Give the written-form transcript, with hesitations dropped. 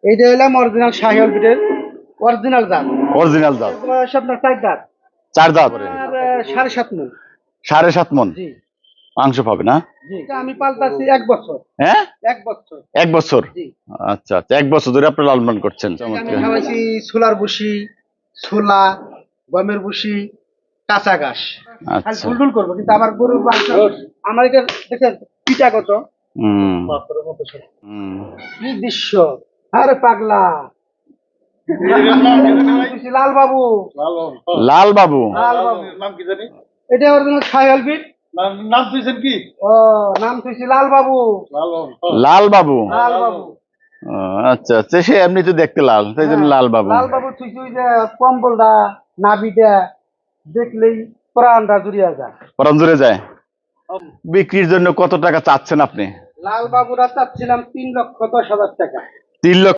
এইটা হলাম অরিজিনাল শাহিওয়াল বিটের অরিজিনাল জাত। অরিজিনাল জাত। বয়স আপনার 4 দাঁত। 4 দাঁত। আর 7.5 মণ। 7.5 মণ জি মাংস পাবে না? জি। এটা আমি পালতাছি 1 বছর। হ্যাঁ, 1 বছর। 1 বছর। জি। আচ্ছা আচ্ছা, 1 বছর ধরে আপনি লালন পালন করছেন। আমি চমৎকার। খাওয়াইছি ছোলার ভুসি, ছোলা, গমের ভুসি, কাঁচা ঘাস। খালি আচ্ছা। ঢুলঢুল করবো, কিন্তু আমার গরুর মাংস আমার এটা দেখেন পিঠা কত হুম পাথরের মতো সব। হুম। কি দৃশ্য! আরে পাগলা! লাল বাবু। লাল বাবু। লাল বাবু নাম কি জানি? এটা অরিজিনাল শাহিওয়াল বিট। নাম তুইছেন কি? ও নাম তুইছি লাল বাবু। লাল বাবু। লাল বাবু। ও, আচ্ছা আচ্ছা, সে এমনিতে দেখতে লাল, তাই জন্য হ্যাঁ, লাল বাবু। লাল বাবু তুইছি ওই যে কম্বলটা নাভিটা দেখলেই প্রাণটা জুড়িয়ে যায়। পরান জুড়ে যায়। বিক্রির জন্য কত টাকা চাচ্ছেন আপনি? লাল বাবুরা চাচ্ছিলাম 3,10,000 টাকা। 3 লক্ষ।